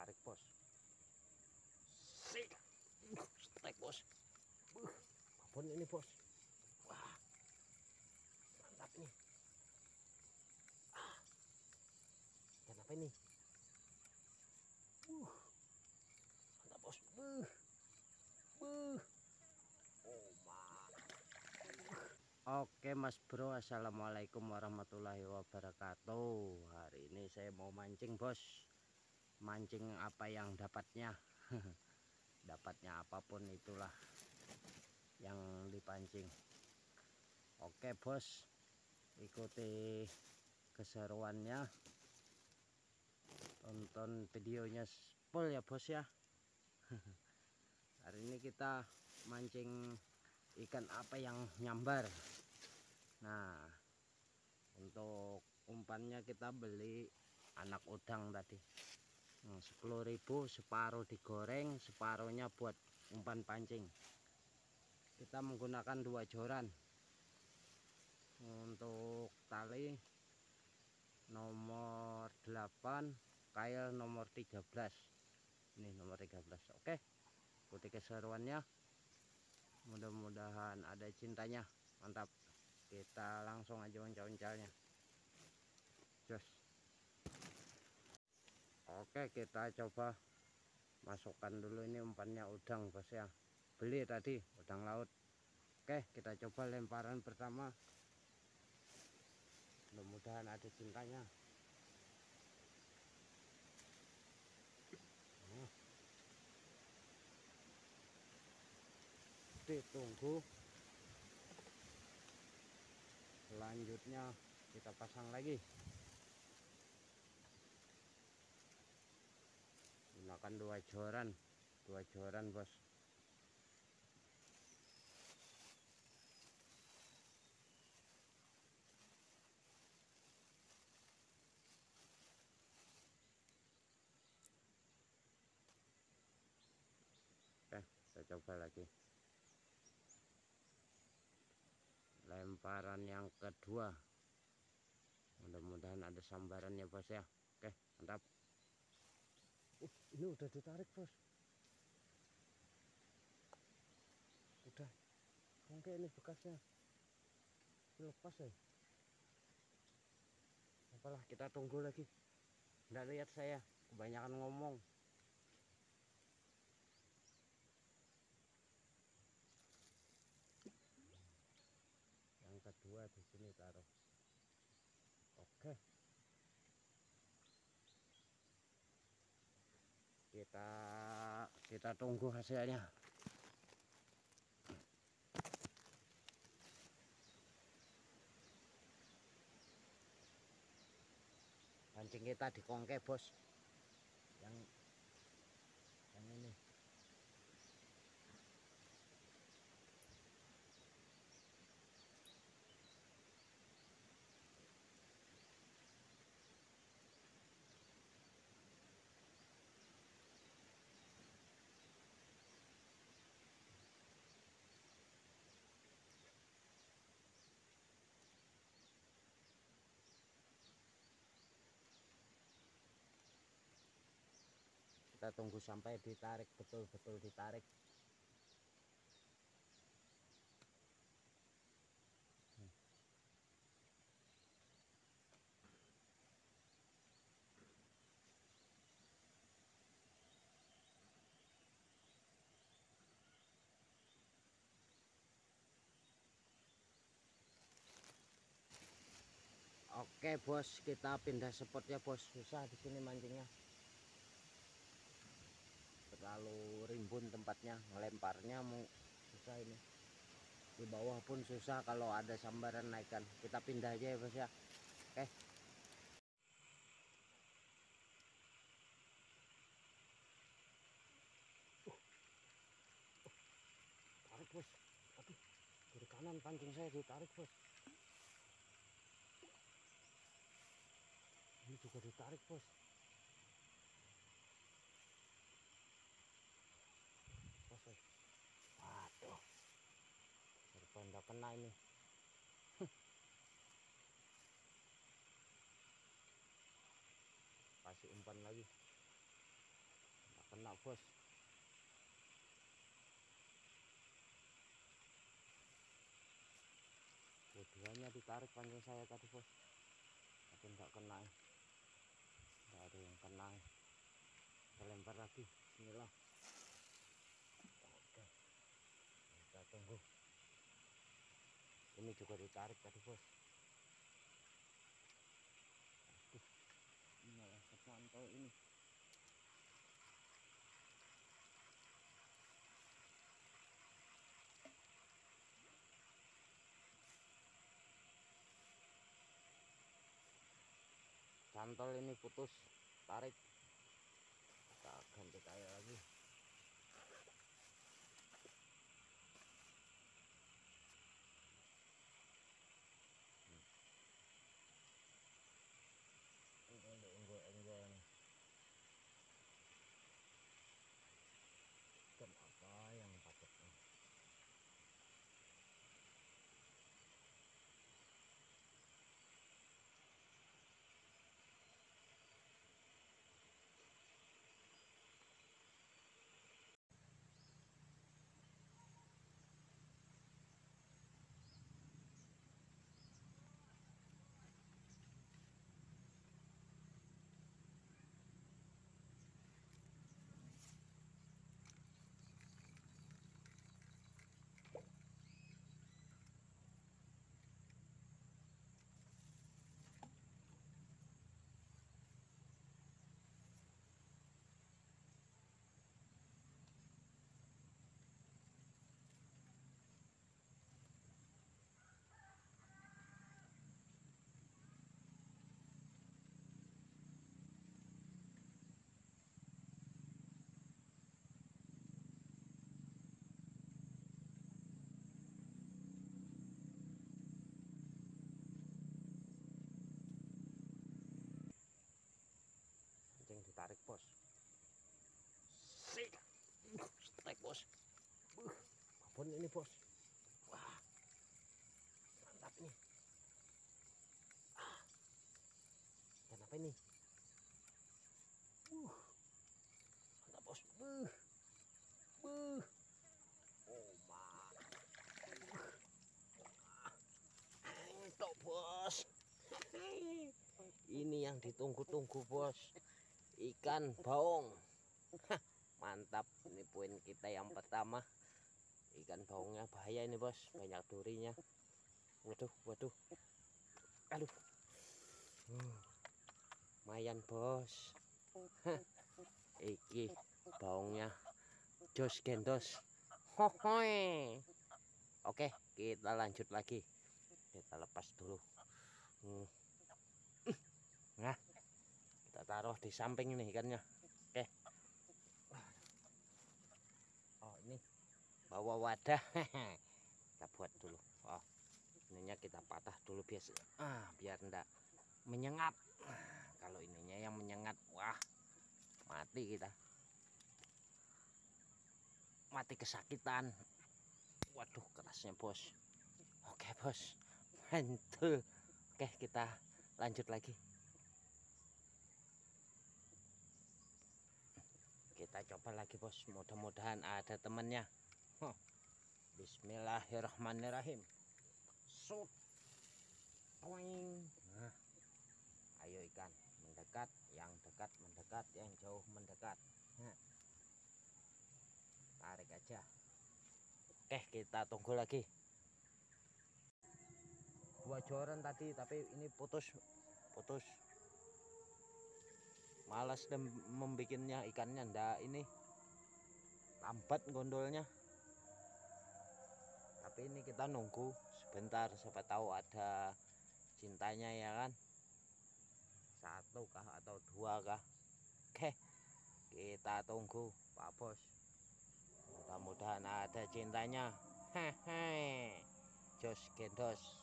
tarik bos. Sik. Strike bos. Babon ini bos. Wah, mantap nih. Dan apa ini? Mantap bos. Oh, oke mas bro, assalamualaikum warahmatullahi wabarakatuh. Hari ini saya mau mancing bos. Mancing apa yang dapatnya. Dapatnya apapun itulah yang dipancing. Oke bos, ikuti keseruannya, tonton videonya full ya bos ya. Hari ini kita mancing ikan apa yang nyambar. Nah, untuk umpannya kita beli anak udang tadi 10.000, separuh digoreng, separuhnya buat umpan pancing. Kita menggunakan 2 joran. Untuk tali nomor 8, kail nomor 13. Ini nomor 13. Oke, ikuti keseruannya, mudah-mudahan ada cintanya. Mantap, kita langsung aja uncal-uncalnya. Jos. Oke, kita coba masukkan dulu ini umpannya udang bos ya, beli tadi udang laut. Oke, kita coba lemparan pertama, mudah-mudahan ada cintanya. Ditunggu selanjutnya, kita pasang lagi gunakan 2 joran bos. Oke, kita coba lagi lemparan yang kedua, mudah-mudahan ada sambarannya bos ya. Oke, mantap. Ini udah ditarik bos, udah oke, ini bekasnya lepas ya. Apalah, kita tunggu lagi. Nggak lihat saya, kebanyakan ngomong. Yang kedua di sini taruh. Oke, kita tunggu hasilnya. Pancing kita di kongke bos, yang ini. Kita tunggu sampai ditarik, betul-betul ditarik. Oke bos, kita pindah spot ya bos. Susah di sini mancingnya, terlalu rimbun tempatnya, ngelemparnya mau susah ini. Di bawah pun susah kalau ada sambaran naikkan. Kita pindah aja ya bos ya. Oke. Tarik bos. Aduh, kiri kanan pancing saya ditarik bos. Ini juga ditarik bos. Bos, waduh, serba nggak kena ini. Kasih umpan lagi. kena bos. Keduanya ditarik pancing saya tadi bos, tapi enggak kena, enggak ada yang kena. Kita lempar lagi, bismillah. Oke, kita tunggu. Ini juga ditarik tadi bos. Aduh, malah sepantau ini. Cantol ini putus, tarik. Kita ganti kail lagi. Enggak nih. Ikan apa yang patutnya? Pancing ditarik bos. Sik, strike bos. Babon ini bos. Wah, mantap nih. Dan apa ini? Mantap bos. Oh mak. Entok bos. Ini yang ditunggu-tunggu bos. Ikan baung. Mantap, ini poin kita yang pertama. Ikan baungnya bahaya ini bos, banyak durinya. Waduh, waduh. Aduh. Lumayan bos. Iki baungnya jos gendos. Hohoi. Oke, kita lanjut lagi. Kita lepas dulu. Nah, kita taruh di samping ini ikannya. Oke. Oh, ini bawa wadah. Kita buat dulu. Oh, ininya kita patah dulu biasa. Biar enggak menyengat. Kalau ininya yang menyengat, wah, mati kita. Mati kesakitan. Waduh, kerasnya bos. Oke bos, mantul. Oke, kita lanjut lagi. Kita coba lagi bos, mudah-mudahan ada temannya. Bismillahirrahmanirrahim. Shoot. Nah, ayo ikan mendekat, yang dekat mendekat, yang jauh mendekat. Nah, tarik aja. Oke, kita tunggu lagi. 2 joran tadi, tapi ini putus. Malas dan membikinnya, ikannya ndak ini lambat gondolnya. Tapi ini kita nunggu sebentar, siapa tahu ada cintanya ya kan. 1 kah atau 2 kah. Oke, kita tunggu Pak Bos. Mudah-mudahan ada cintanya. Hehe, jos gendos.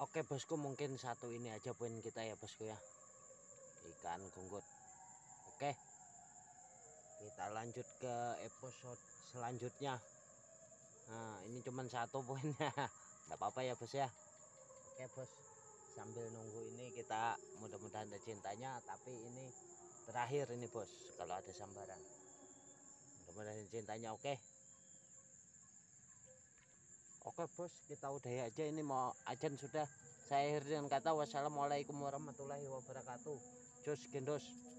Oke bosku, mungkin satu ini aja poin kita ya bosku ya, ikan gunggut. Oke, kita lanjut ke episode selanjutnya. Nah, ini cuman 1 poinnya. Nggak apa-apa ya bos ya. Oke bos, sambil nunggu ini kita mudah-mudahan ada cintanya, tapi ini terakhir ini bos kalau ada sambaran, mudah-mudahan cintanya. Oke bos, kita udahi aja ini, mau ajan sudah. Saya akhiri dengan kata wassalamualaikum warahmatullahi wabarakatuh. Jos gendos.